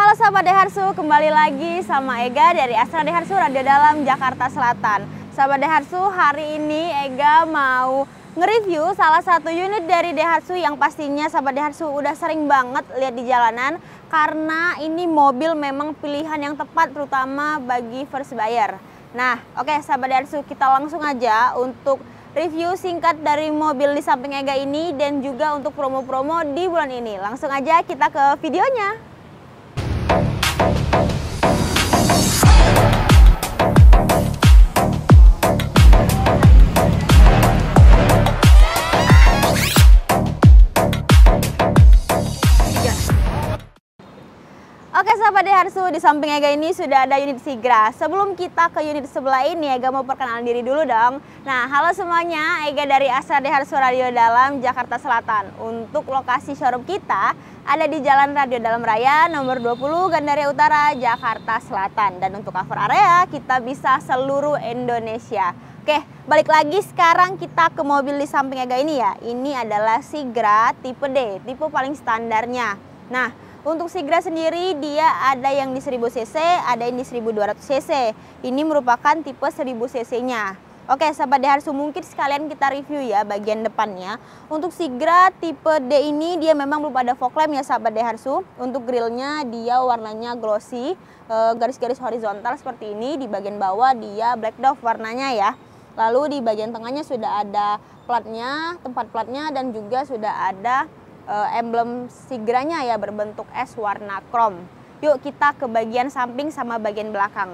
Halo sahabat Daihatsu, kembali lagi sama Ega dari Astra Daihatsu Radio Dalam Jakarta Selatan. Sahabat Daihatsu, hari ini Ega mau nge-review salah satu unit dari Daihatsu yang pastinya sahabat Daihatsu udah sering banget lihat di jalanan, karena ini mobil memang pilihan yang tepat terutama bagi first buyer. Nah, oke sahabat Daihatsu, kita langsung aja untuk review singkat dari mobil di samping Ega ini dan juga untuk promo-promo di bulan ini. Langsung aja kita ke videonya. Oke sahabat Daihatsu, di samping Ega ini sudah ada unit Sigra. Sebelum kita ke unit sebelah ini, Ega mau perkenalan diri dulu dong. Nah, halo semuanya, Ega dari Astra Daihatsu Radio Dalam Jakarta Selatan. Untuk lokasi showroom kita ada di Jalan Radio Dalam Raya nomor 20 Gandaria Utara, Jakarta Selatan. Dan untuk cover area kita bisa seluruh Indonesia. Oke, balik lagi sekarang kita ke mobil di samping Ega ini ya. Ini adalah Sigra tipe D, tipe paling standarnya. Nah, untuk Sigra sendiri dia ada yang di 1000 cc, ada yang di 1200 cc. Ini merupakan tipe 1000 cc-nya. Oke, sahabat Daihatsu, mungkin sekalian kita review ya bagian depannya. Untuk Sigra tipe D ini dia memang belum ada fog lamp ya sahabat Daihatsu. Untuk grillnya dia warnanya glossy, garis-garis horizontal seperti ini. Di bagian bawah dia black dove warnanya ya. Lalu di bagian tengahnya sudah ada platnya, tempat platnya, dan juga sudah ada emblem Sigranya ya berbentuk S warna chrome. Yuk kita ke bagian samping sama bagian belakang.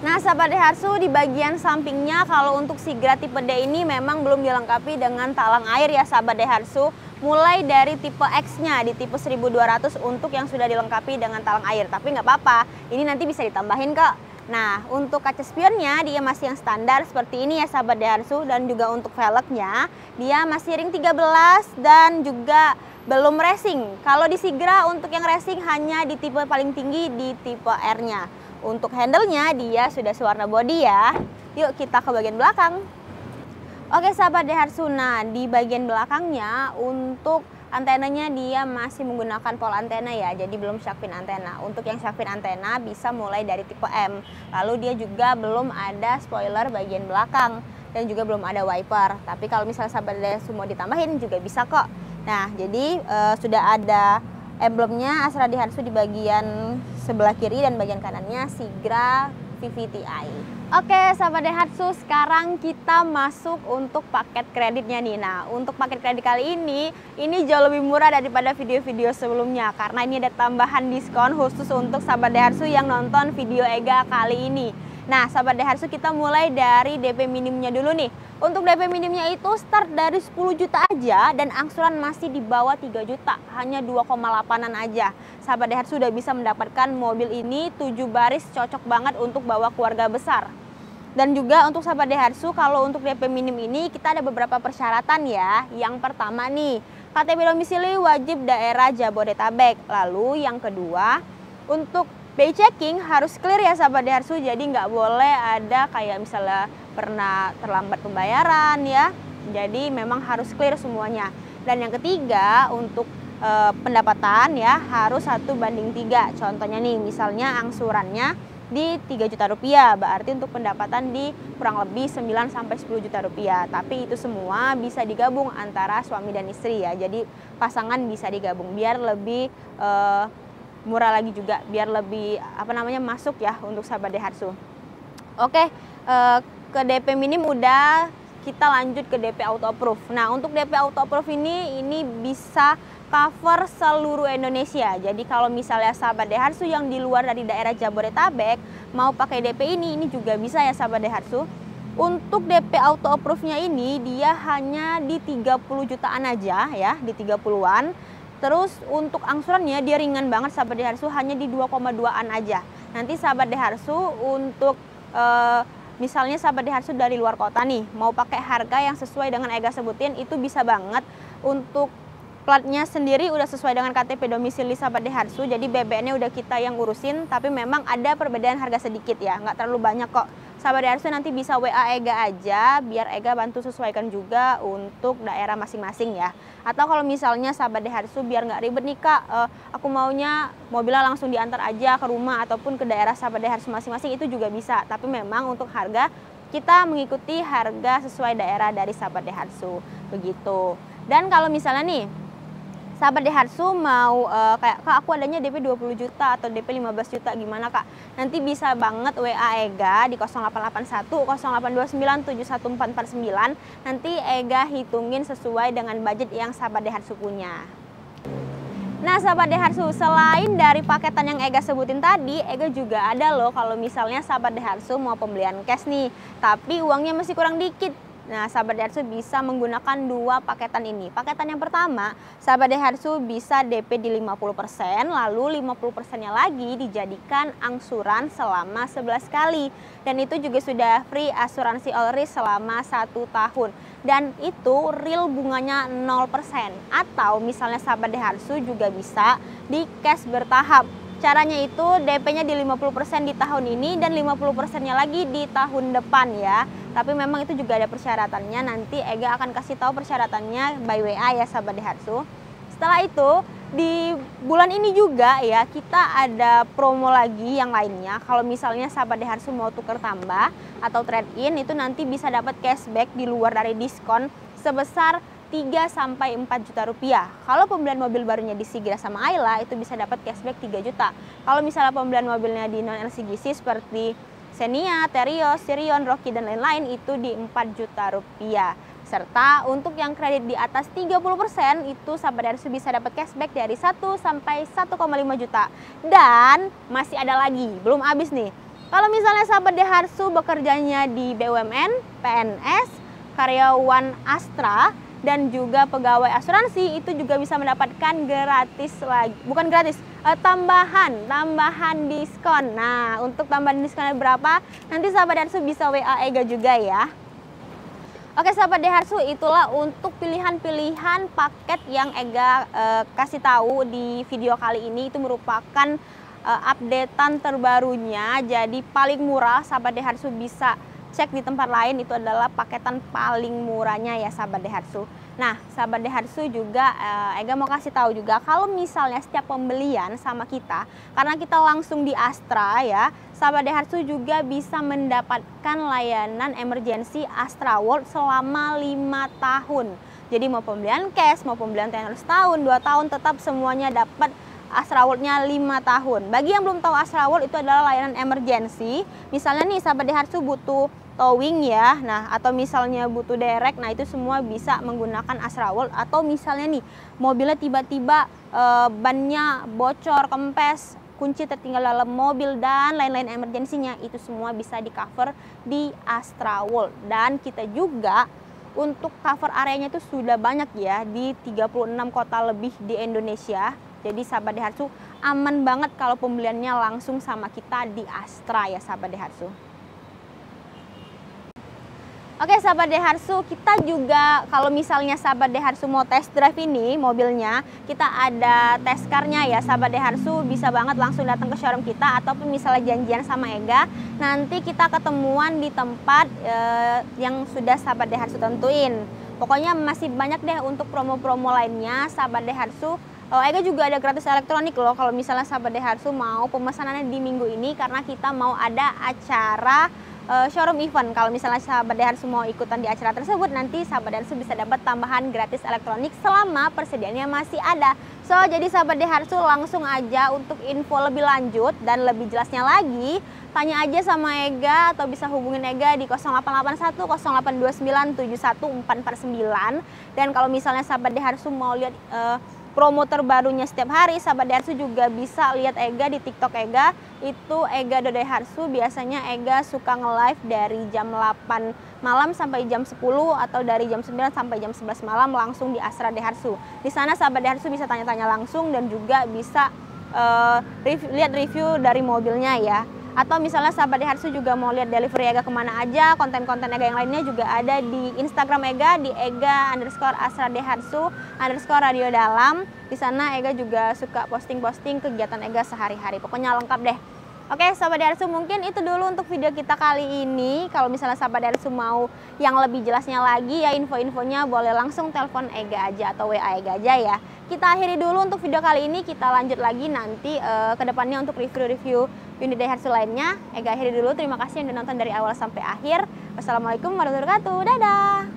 Nah sahabat Daihatsu, di bagian sampingnya kalau untuk Sigra tipe D ini memang belum dilengkapi dengan talang air ya sahabat Daihatsu. Mulai dari tipe X-nya di tipe 1200 untuk yang sudah dilengkapi dengan talang air. Tapi nggak apa-apa, ini nanti bisa ditambahin kok. Nah, untuk kaca spionnya dia masih yang standar seperti ini ya sahabat Daihatsu, dan juga untuk velgnya dia masih ring 13 dan juga belum racing. Kalau di Sigra untuk yang racing hanya di tipe paling tinggi di tipe R-nya. Untuk handle-nya dia sudah sewarna body ya. Yuk kita ke bagian belakang. Oke sahabat Daihatsu, nah di bagian belakangnya untuk antenanya dia masih menggunakan pole antena ya, jadi belum shark fin antena. Untuk yang shark fin antena bisa mulai dari tipe M. Lalu dia juga belum ada spoiler bagian belakang dan juga belum ada wiper. Tapi kalau misalnya sahabat Daihatsu mau ditambahin juga bisa kok. Nah, jadi sudah ada emblemnya Astra Daihatsu di bagian sebelah kiri dan bagian kanannya Sigra VVT-i. Oke sahabat Daihatsu, sekarang kita masuk untuk paket kreditnya nih. Nah, untuk paket kredit kali ini jauh lebih murah daripada video-video sebelumnya, karena ini ada tambahan diskon khusus untuk sahabat Daihatsu yang nonton video Ega kali ini. Nah sahabat Daihatsu, kita mulai dari DP minimnya dulu nih. Untuk DP minimnya itu start dari 10 juta aja dan angsuran masih di bawah 3 juta, hanya 2,8an aja. Sahabat Daihatsu sudah bisa mendapatkan mobil ini 7 baris, cocok banget untuk bawa keluarga besar. Dan juga untuk sahabat Daihatsu, kalau untuk DP minim ini kita ada beberapa persyaratan ya. Yang pertama nih, KTP domisili wajib daerah Jabodetabek. Lalu yang kedua, untuk BI checking harus clear ya sahabat Daihatsu, jadi nggak boleh ada kayak misalnya pernah terlambat pembayaran ya. Jadi memang harus clear semuanya. Dan yang ketiga, untuk pendapatan ya harus 1:3. Contohnya nih, misalnya angsurannya di 3 juta rupiah, berarti untuk pendapatan di kurang lebih 9 sampai 10 juta rupiah. Tapi itu semua bisa digabung antara suami dan istri ya. Jadi pasangan bisa digabung biar lebih murah lagi juga, biar lebih masuk ya untuk sahabat Daihatsu. Oke, ke DP minim udah, kita lanjut ke DP auto approve. Nah, untuk DP auto approve ini bisa cover seluruh Indonesia. Jadi kalau misalnya sahabat Daihatsu yang di luar dari daerah Jabodetabek mau pakai DP ini juga bisa ya sahabat Daihatsu. Untuk DP auto approve-nya ini dia hanya di 30 jutaan aja ya, di 30-an. Terus untuk angsurannya dia ringan banget sahabat Daihatsu, hanya di 2,2an aja. Nanti sahabat Daihatsu untuk misalnya sahabat Daihatsu dari luar kota nih, mau pakai harga yang sesuai dengan Ega sebutin, itu bisa banget. Untuk platnya sendiri udah sesuai dengan KTP domisili sahabat Daihatsu, jadi BBN-nya udah kita yang urusin. Tapi memang ada perbedaan harga sedikit ya, nggak terlalu banyak kok sahabat Daihatsu nanti bisa WA Ega aja, biar Ega bantu sesuaikan juga untuk daerah masing-masing ya. Atau kalau misalnya sahabat Daihatsu biar nggak ribet nih Kak, aku maunya mobilnya langsung diantar aja ke rumah ataupun ke daerah sahabat Daihatsu masing-masing, itu juga bisa. Tapi memang untuk harga kita mengikuti harga sesuai daerah dari sahabat Daihatsu begitu. Dan kalau misalnya nih sahabat Daihatsu mau kayak Kak aku adanya DP 20 juta atau DP 15 juta gimana Kak? Nanti bisa banget WA Ega di 0881 0829 71449. Nanti Ega hitungin sesuai dengan budget yang sahabat Daihatsu punya. Nah sahabat Daihatsu, selain dari paketan yang Ega sebutin tadi, Ega juga ada loh kalau misalnya sahabat Daihatsu mau pembelian cash nih, tapi uangnya masih kurang dikit. Nah, sahabat Daihatsu bisa menggunakan dua paketan ini. Paketan yang pertama, sahabat Daihatsu bisa DP di 50%, lalu 50%-nya lagi dijadikan angsuran selama 11 kali. Dan itu juga sudah free asuransi all risk selama 1 tahun. Dan itu real bunganya 0%. Atau misalnya sahabat Daihatsu juga bisa di cash bertahap. Caranya itu DP-nya di 50% di tahun ini dan 50%-nya lagi di tahun depan ya. Tapi memang itu juga ada persyaratannya, nanti Ega akan kasih tahu persyaratannya by WA ya sahabat Daihatsu. Setelah itu di bulan ini juga ya kita ada promo lagi yang lainnya. Kalau misalnya sahabat Daihatsu mau tuker tambah atau trade in, itu nanti bisa dapat cashback di luar dari diskon sebesar 3-4 juta rupiah. Kalau pembelian mobil barunya di Sigra sama Ayla itu bisa dapat cashback 3 juta. Kalau misalnya pembelian mobilnya di non LCGC seperti Xenia, Terios, Sirion, Rocky dan lain-lain itu di 4 juta rupiah. Serta untuk yang kredit di atas 30% itu sahabat Daihatsu bisa dapat cashback dari 1 sampai 1,5 juta. Dan masih ada lagi, belum habis nih. Kalau misalnya sahabat Daihatsu bekerjanya di BUMN, PNS, karyawan Astra dan juga pegawai asuransi, itu juga bisa mendapatkan gratis lagi, bukan gratis, tambahan diskon. Nah, untuk tambahan diskonnya berapa? Nanti sahabat Daihatsu bisa WA Ega juga ya. Oke sahabat Daihatsu, itulah untuk pilihan-pilihan paket yang Ega kasih tahu di video kali ini. Itu merupakan updatean terbarunya. Jadi paling murah sahabat Daihatsu bisa cek di tempat lain, itu adalah paketan paling murahnya ya sahabat Daihatsu. Nah sahabat Daihatsu juga Ega mau kasih tahu juga kalau misalnya setiap pembelian sama kita, karena kita langsung di Astra ya, sahabat Daihatsu juga bisa mendapatkan layanan emergency Astra World selama 5 tahun. Jadi mau pembelian cash, mau pembelian tenor setahun, 2 tahun, tetap semuanya dapat Astra World-nya 5 tahun. Bagi yang belum tahu Astra World, itu adalah layanan emergency. Misalnya nih sahabat Daihatsu butuh towing ya, nah atau misalnya butuh derek, nah itu semua bisa menggunakan Astra World. Atau misalnya nih mobilnya tiba-tiba bannya bocor, kempes, kunci tertinggal dalam mobil dan lain-lain emergensinya, itu semua bisa di cover di Astra World. Dan kita juga untuk cover areanya itu sudah banyak ya, di 36 kota lebih di Indonesia. Jadi sahabat Daihatsu aman banget kalau pembeliannya langsung sama kita di Astra ya sahabat Daihatsu. Oke sahabat Daihatsu, kita juga kalau misalnya sahabat Daihatsu mau test drive ini mobilnya, kita ada test car-nya ya sahabat Daihatsu, bisa banget langsung datang ke showroom kita ataupun misalnya janjian sama Ega, nanti kita ketemuan di tempat yang sudah sahabat Daihatsu tentuin. Pokoknya masih banyak deh untuk promo-promo lainnya sahabat Daihatsu. Ega juga ada gratis elektronik loh kalau misalnya sahabat Daihatsu mau pemesanannya di minggu ini, karena kita mau ada acara showroom event. Kalau misalnya sahabat Daihatsu mau ikutan di acara tersebut, nanti sahabat Daihatsu bisa dapat tambahan gratis elektronik selama persediaannya masih ada. So, jadi sahabat Daihatsu langsung aja untuk info lebih lanjut dan lebih jelasnya lagi, tanya aja sama Ega atau bisa hubungin Ega di 0881 0829 71449. Dan kalau misalnya sahabat Daihatsu mau lihat promo terbarunya setiap hari, sahabat Daihatsu juga bisa lihat Ega di TikTok Ega, itu Ega.Daihatsu. Biasanya Ega suka nge-live dari jam 8 malam sampai jam 10 atau dari jam 9 sampai jam 11 malam langsung di Astra Daihatsu. Di sana sahabat Daihatsu bisa tanya-tanya langsung dan juga bisa lihat review dari mobilnya ya. Atau misalnya sahabat Daihatsu juga mau lihat delivery Ega kemana aja, konten-konten Ega yang lainnya juga ada di Instagram Ega di Ega_Astra Daihatsu_radio dalam. Di sana Ega juga suka posting-posting kegiatan Ega sehari-hari. Pokoknya lengkap deh. Oke, Sobat Daihatsu, mungkin itu dulu untuk video kita kali ini. Kalau misalnya Sobat Daihatsu mau yang lebih jelasnya lagi ya info-infonya, boleh langsung telepon Ega aja atau WA Ega aja ya. Kita akhiri dulu untuk video kali ini, kita lanjut lagi nanti ke depannya untuk review-review unit Daihatsu lainnya. Ega akhiri dulu, terima kasih yang udah nonton dari awal sampai akhir. Wassalamualaikum warahmatullahi wabarakatuh, dadah!